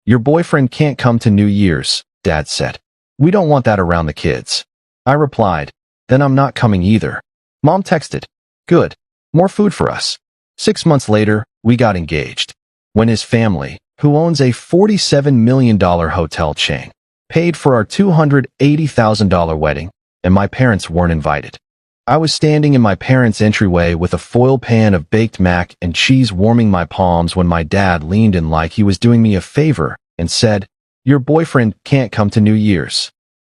Your boyfriend can't come to New Year's, Dad said. We don't want that around the kids. I replied, then I'm not coming either. Mom texted, good. More food for us. 6 months later, we got engaged. When his family, who owns a $47 million hotel chain, paid for our $280,000 wedding, and my parents weren't invited. I was standing in my parents' entryway with a foil pan of baked mac and cheese warming my palms when my dad leaned in like he was doing me a favor and said, your boyfriend can't come to New Year's.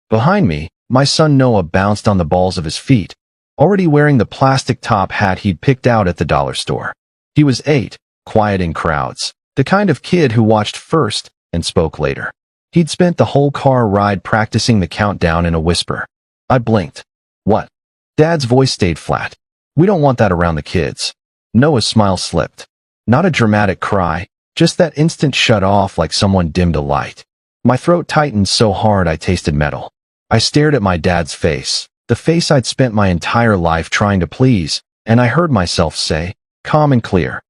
Behind me, my son Noah bounced on the balls of his feet, already wearing the plastic top hat he'd picked out at the dollar store. He was 8, quiet in crowds, the kind of kid who watched first and spoke later. He'd spent the whole car ride practicing the countdown in a whisper. I blinked. What? Dad's voice stayed flat. We don't want that around the kids. Noah's smile slipped. Not a dramatic cry, just that instant shut off like someone dimmed a light. My throat tightened so hard I tasted metal. I stared at my dad's face, the face I'd spent my entire life trying to please, and I heard myself say, calm and clear.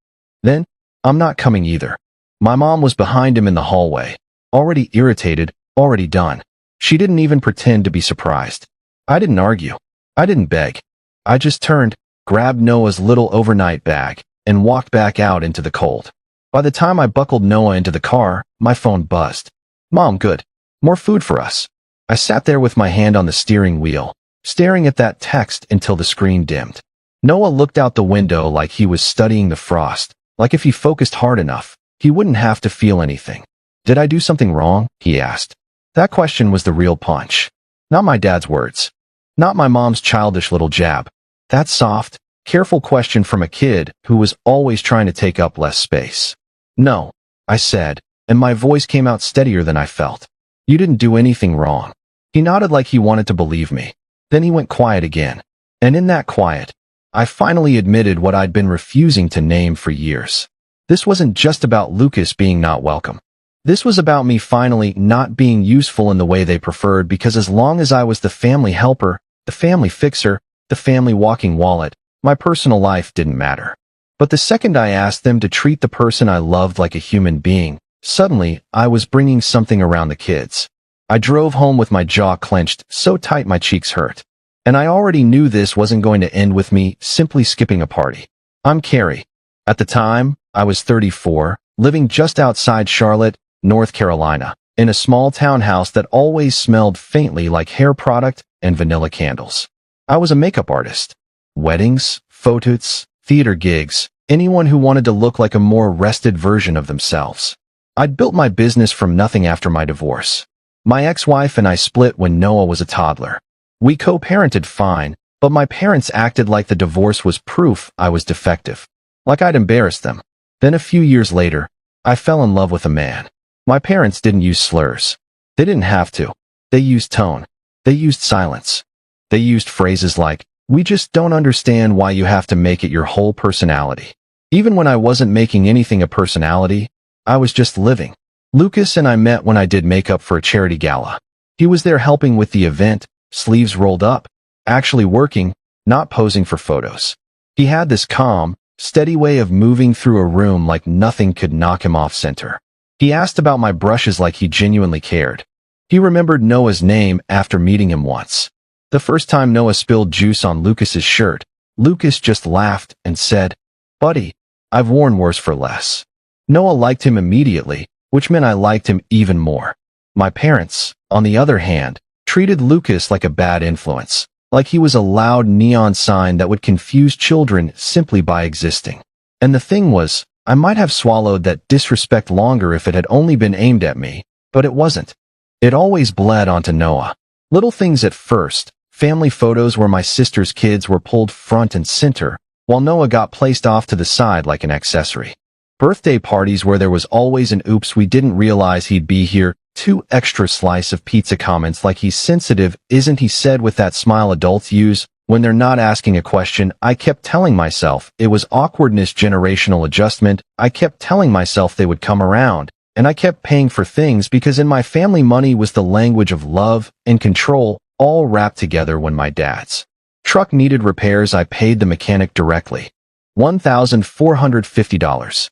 Then, I'm not coming either. My mom was behind him in the hallway, already irritated, already done. She didn't even pretend to be surprised. I didn't argue. I didn't beg. I just turned, grabbed Noah's little overnight bag, and walked back out into the cold. By the time I buckled Noah into the car, my phone buzzed. Mom, good. More food for us. I sat there with my hand on the steering wheel, staring at that text until the screen dimmed. Noah looked out the window like he was studying the frost, like if he focused hard enough, he wouldn't have to feel anything. Did I do something wrong? He asked. That question was the real punch. Not my dad's words. Not my mom's childish little jab. That soft, careful question from a kid who was always trying to take up less space. No, I said, and my voice came out steadier than I felt. You didn't do anything wrong. He nodded like he wanted to believe me. Then he went quiet again. And in that quiet, I finally admitted what I'd been refusing to name for years. This wasn't just about Lucas being not welcome. This was about me finally not being useful in the way they preferred, because as long as I was the family helper, the family fixer, the family walking wallet, my personal life didn't matter. But the second I asked them to treat the person I loved like a human being, suddenly I was bringing something around the kids. I drove home with my jaw clenched so tight my cheeks hurt. And I already knew this wasn't going to end with me simply skipping a party. I'm Carrie. At the time, I was 34, living just outside Charlotte, North Carolina, in a small townhouse that always smelled faintly like hair product and vanilla candles. I was a makeup artist. Weddings, photos, theater gigs, anyone who wanted to look like a more rested version of themselves. I'd built my business from nothing after my divorce. My ex-wife and I split when Noah was a toddler. We co-parented fine, but my parents acted like the divorce was proof I was defective. Like I'd embarrassed them. Then a few years later, I fell in love with a man. My parents didn't use slurs. They didn't have to. They used tone. They used silence. They used phrases like, we just don't understand why you have to make it your whole personality. Even when I wasn't making anything a personality, I was just living. Lucas and I met when I did makeup for a charity gala. He was there helping with the event, sleeves rolled up, actually working, not posing for photos. He had this calm, steady way of moving through a room like nothing could knock him off center. He asked about my brushes like he genuinely cared. He remembered Noah's name after meeting him once. The first time Noah spilled juice on Lucas's shirt, Lucas just laughed and said, buddy, I've worn worse for less. Noah liked him immediately, which meant I liked him even more. My parents, on the other hand, treated Lucas like a bad influence, like he was a loud neon sign that would confuse children simply by existing. And the thing was, I might have swallowed that disrespect longer if it had only been aimed at me, but it wasn't. It always bled onto Noah. Little things at first, family photos where my sister's kids were pulled front and center, while Noah got placed off to the side like an accessory. Birthday parties where there was always an oops we didn't realize he'd be here, 2 extra slice of pizza comments like he's sensitive, isn't he, said with that smile adults use when they're not asking a question. I kept telling myself it was awkwardness, generational adjustment. I kept telling myself they would come around, and I kept paying for things because in my family money was the language of love and control, all wrapped together. When my dad's truck needed repairs, I paid the mechanic directly. $1,450.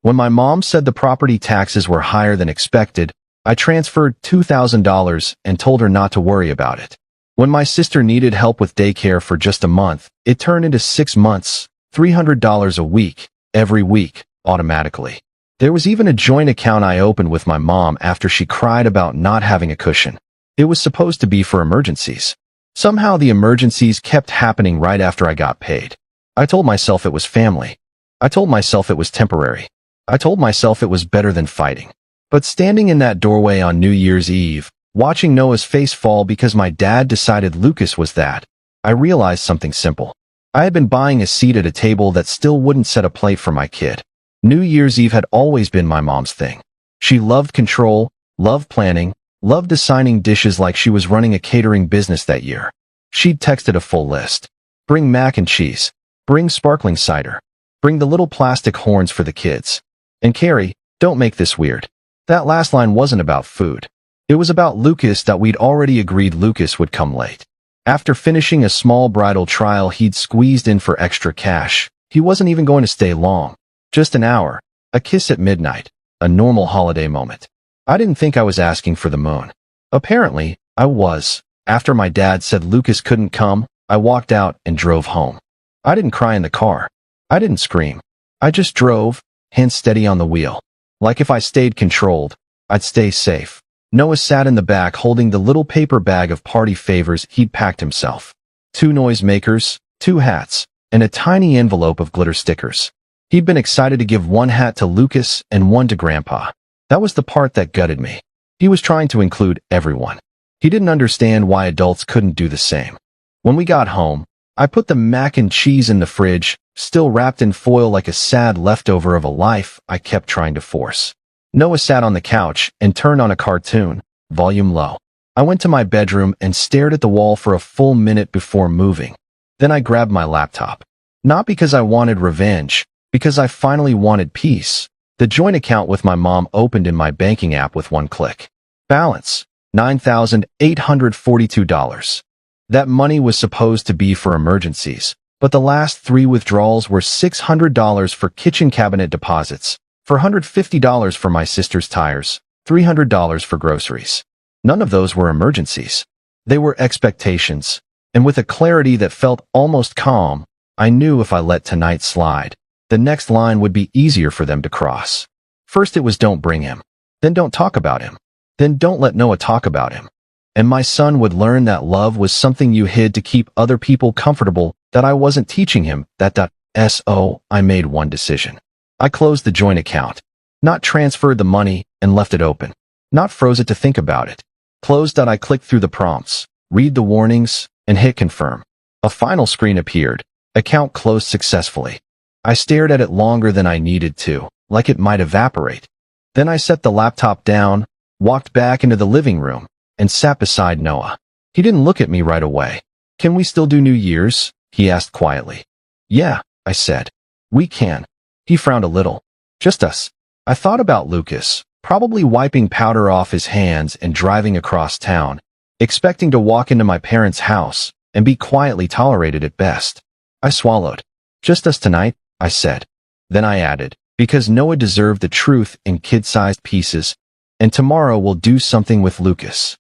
When my mom said the property taxes were higher than expected, I transferred $2,000 and told her not to worry about it. When my sister needed help with daycare for just a month, it turned into 6 months, $300 a week, every week, automatically. There was even a joint account I opened with my mom after she cried about not having a cushion. It was supposed to be for emergencies. Somehow the emergencies kept happening right after I got paid. I told myself it was family. I told myself it was temporary. I told myself it was better than fighting. But standing in that doorway on New Year's Eve, watching Noah's face fall because my dad decided Lucas was that, I realized something simple. I had been buying a seat at a table that still wouldn't set a plate for my kid. New Year's Eve had always been my mom's thing. She loved control, loved planning, loved assigning dishes like she was running a catering business that year. She'd texted a full list. Bring mac and cheese. Bring sparkling cider. Bring the little plastic horns for the kids. And Carrie, don't make this weird. That last line wasn't about food. It was about Lucas that we'd already agreed Lucas would come late. After finishing a small bridal trial he'd squeezed in for extra cash, he wasn't even going to stay long. Just an hour. A kiss at midnight. A normal holiday moment. I didn't think I was asking for the moon. Apparently, I was. After my dad said Lucas couldn't come, I walked out and drove home. I didn't cry in the car. I didn't scream. I just drove, hands steady on the wheel. Like if I stayed controlled, I'd stay safe. Noah sat in the back holding the little paper bag of party favors he'd packed himself. 2 noisemakers, 2 hats, and a tiny envelope of glitter stickers. He'd been excited to give 1 hat to Lucas and 1 to Grandpa. That was the part that gutted me. He was trying to include everyone. He didn't understand why adults couldn't do the same. When we got home, I put the mac and cheese in the fridge, still wrapped in foil like a sad leftover of a life I kept trying to force. Noah sat on the couch and turned on a cartoon, volume low. I went to my bedroom and stared at the wall for a full minute before moving. Then I grabbed my laptop. Not because I wanted revenge, because I finally wanted peace. The joint account with my mom opened in my banking app with 1 click. Balance, $9,842. That money was supposed to be for emergencies, but the last 3 withdrawals were $600 for kitchen cabinet deposits, $450 for my sister's tires, $300 for groceries. None of those were emergencies. They were expectations, and with a clarity that felt almost calm, I knew if I let tonight slide, the next line would be easier for them to cross. First it was don't bring him. Then don't talk about him. Then don't let Noah talk about him. And my son would learn that love was something you hid to keep other people comfortable, that I wasn't teaching him that. So I made one decision. I closed the joint account. Not transferred the money and left it open. Not froze it to think about it. Closed. I clicked through the prompts, read the warnings, and hit confirm. A final screen appeared. Account closed successfully. I stared at it longer than I needed to, like it might evaporate. Then I set the laptop down, walked back into the living room, and sat beside Noah. He didn't look at me right away. Can we still do New Year's? He asked quietly. Yeah, I said. We can. He frowned a little. Just us. I thought about Lucas, probably wiping powder off his hands and driving across town, expecting to walk into my parents' house and be quietly tolerated at best. I swallowed. Just us tonight, I said. Then I added, because Noah deserved the truth in kid-sized pieces, and tomorrow we'll do something with Lucas.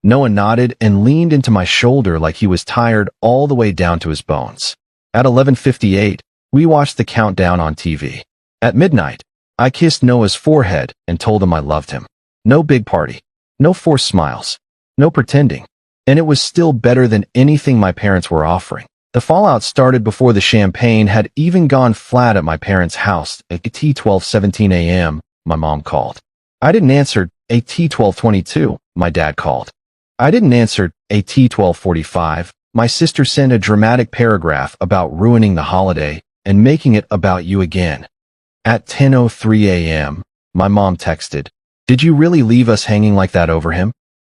Noah nodded and leaned into my shoulder like he was tired all the way down to his bones. At 11:58, we watched the countdown on TV. At midnight, I kissed Noah's forehead and told him I loved him. No big party. No forced smiles. No pretending. And it was still better than anything my parents were offering. The fallout started before the champagne had even gone flat at my parents' house. At 12:17 a.m., my mom called. I didn't answer. At 12:22, my dad called. I didn't answer. At 12:45, my sister sent a dramatic paragraph about ruining the holiday and making it about you again. At 10:03 a.m., my mom texted, "Did you really leave us hanging like that over him?"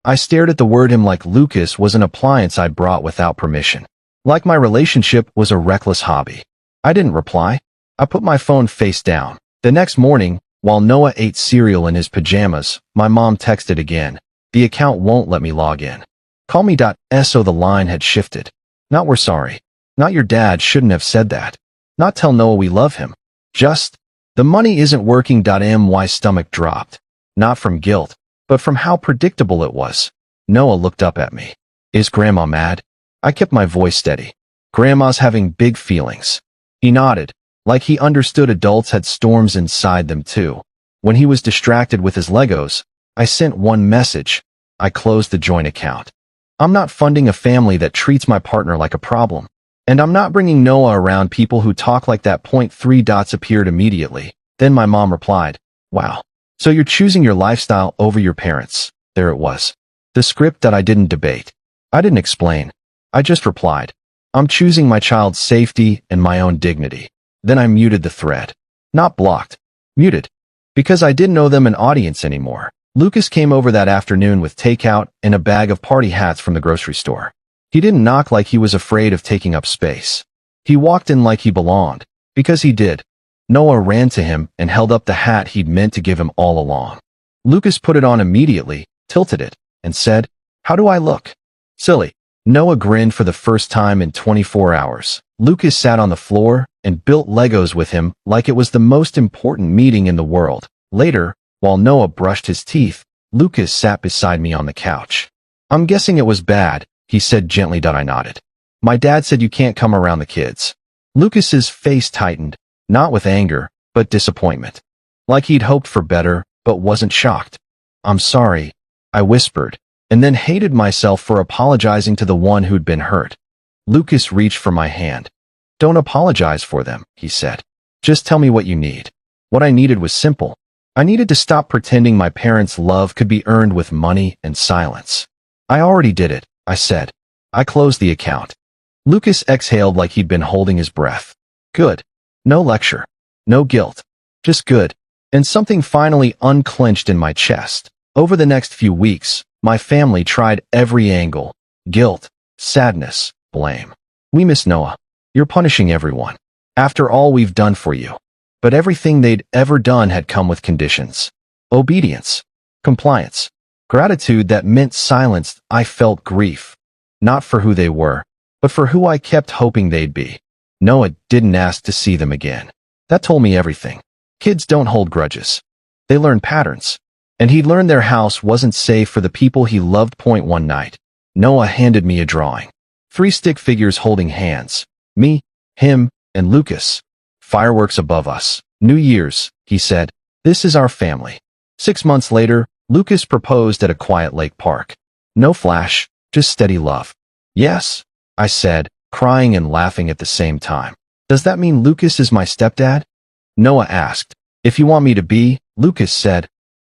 I stared at the word him like Lucas was an appliance I'd brought without permission. Like my relationship was a reckless hobby. I didn't reply. I put my phone face down. The next morning, while Noah ate cereal in his pajamas, my mom texted again. The account won't let me log in. Call me. So the line had shifted. Not we're sorry. Not your dad shouldn't have said that. Not tell Noah we love him. Just, The money isn't working. My stomach dropped. Not from guilt, but from how predictable it was. Noah looked up at me. Is Grandma mad? I kept my voice steady. Grandma's having big feelings. He nodded, like he understood adults had storms inside them too. When he was distracted with his Legos, I sent one message. I closed the joint account. I'm not funding a family that treats my partner like a problem. And I'm not bringing Noah around people who talk like that. 3 dots appeared immediately. Then my mom replied, wow. So you're choosing your lifestyle over your parents. There it was. The script that I didn't debate. I didn't explain. I just replied, I'm choosing my child's safety and my own dignity. Then I muted the thread. Not blocked. Muted. Because I didn't owe them an audience anymore. Lucas came over that afternoon with takeout and a bag of party hats from the grocery store. He didn't knock like he was afraid of taking up space. He walked in like he belonged, because he did. Noah ran to him and held up the hat he'd meant to give him all along. Lucas put it on immediately, tilted it, and said, how do I look? Silly. Noah grinned for the first time in 24 hours. Lucas sat on the floor and built Legos with him like it was the most important meeting in the world. Later, while Noah brushed his teeth, Lucas sat beside me on the couch. I'm guessing it was bad, he said gently. I nodded. My dad said you can't come around the kids. Lucas's face tightened, not with anger, but disappointment. Like he'd hoped for better, but wasn't shocked. I'm sorry, I whispered, and then hated myself for apologizing to the one who'd been hurt. Lucas reached for my hand. Don't apologize for them, he said. Just tell me what you need. What I needed was simple. I needed to stop pretending my parents' love could be earned with money and silence. I already did it, I said. I closed the account. Lucas exhaled like he'd been holding his breath. Good. No lecture. No guilt. Just good. And something finally unclenched in my chest. Over the next few weeks, my family tried every angle. Guilt, sadness, blame. We miss Noah. You're punishing everyone. After all we've done for you. But everything they'd ever done had come with conditions. Obedience. Compliance. Gratitude that meant silence. I felt grief. Not for who they were, but for who I kept hoping they'd be. Noah didn't ask to see them again. That told me everything. Kids don't hold grudges. They learn patterns. And he'd learned their house wasn't safe for the people he loved. One night, Noah handed me a drawing. 3 stick figures holding hands. Me, him, and Lucas. Fireworks above us. New Year's, he said. This is our family. 6 months later, Lucas proposed at a quiet lake park. No flash, just steady love. Yes, I said, crying and laughing at the same time. Does that mean Lucas is my stepdad? Noah asked. If you want me to be, Lucas said.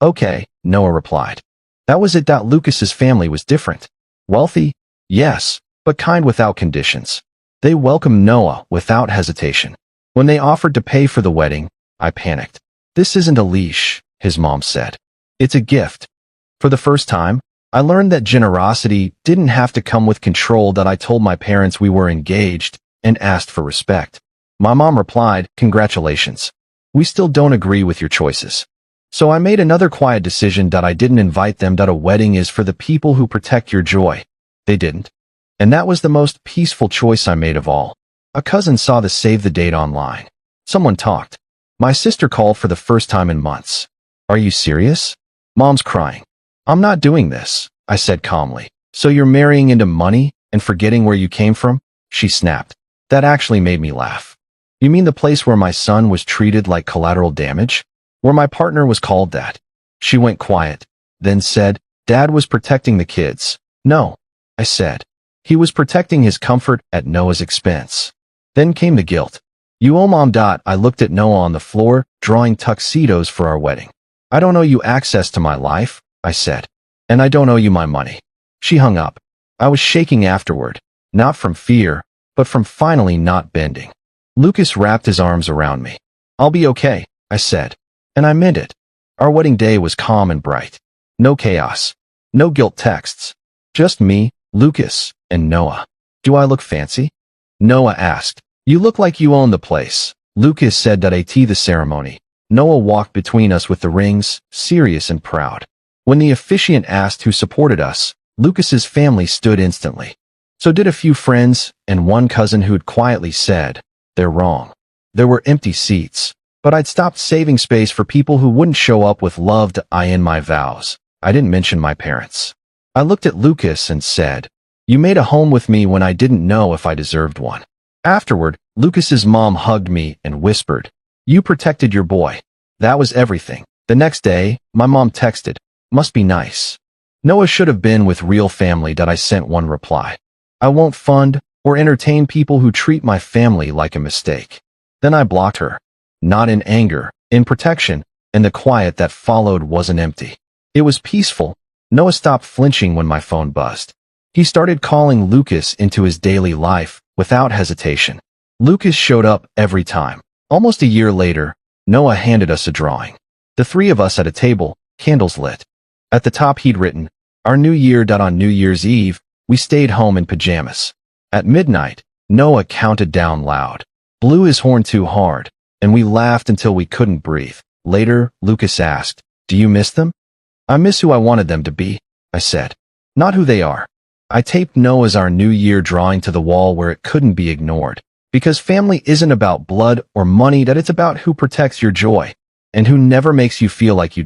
Okay, Noah replied. That was it. Lucas's family was different. Wealthy? Yes, but kind without conditions. They welcomed Noah without hesitation. When they offered to pay for the wedding, I panicked. This isn't a leash, his mom said. It's a gift. For the first time, I learned that generosity didn't have to come with control. I told my parents we were engaged and asked for respect. My mom replied, congratulations. We still don't agree with your choices. So I made another quiet decision. I didn't invite them. A wedding is for the people who protect your joy. They didn't. And that was the most peaceful choice I made of all. A cousin saw the save the date online. Someone talked. My sister called for the first time in months. Are you serious? Mom's crying. I'm not doing this, I said calmly. So you're marrying into money and forgetting where you came from? She snapped. That actually made me laugh. You mean the place where my son was treated like collateral damage? Where my partner was called that? She went quiet, then said, Dad was protecting the kids. No, I said. He was protecting his comfort at Noah's expense. Then came the guilt. You owe Mom. I looked at Noah on the floor, drawing tuxedos for our wedding. I don't owe you access to my life, I said. And I don't owe you my money. She hung up. I was shaking afterward, not from fear, but from finally not bending. Lucas wrapped his arms around me. I'll be okay, I said. And I meant it. Our wedding day was calm and bright. No chaos. No guilt texts. Just me, Lucas, and Noah. Do I look fancy? Noah asked. You look like you own the place. Lucas said. At the ceremony, Noah walked between us with the rings, serious and proud. When the officiant asked who supported us, Lucas's family stood instantly. So did a few friends and one cousin who'd quietly said, they're wrong. There were empty seats, But I'd stopped saving space for people who wouldn't show up with love to eye in my vows. I didn't mention my parents. I looked at Lucas and said, "You made a home with me when I didn't know if I deserved one." Afterward, Lucas's mom hugged me and whispered, "You protected your boy." That was everything. The next day, my mom texted, "Must be nice." Noah should have been with real family. I sent one reply. I won't fund or entertain people who treat my family like a mistake. Then I blocked her. Not in anger, in protection, and the quiet that followed wasn't empty. It was peaceful. Noah stopped flinching when my phone buzzed. He started calling Lucas into his daily life without hesitation. Lucas showed up every time. Almost a year later, Noah handed us a drawing. The three of us at a table, candles lit. At the top he'd written, "Our new year." On New Year's Eve, we stayed home in pajamas. At midnight, Noah counted down loud, blew his horn too hard, and we laughed until we couldn't breathe. Later, Lucas asked, "Do you miss them?" "I miss who I wanted them to be," I said, "not who they are." I taped Noah's Our New Year drawing to the wall where it couldn't be ignored. Because family isn't about blood or money, that it's about who protects your joy and who never makes you feel like you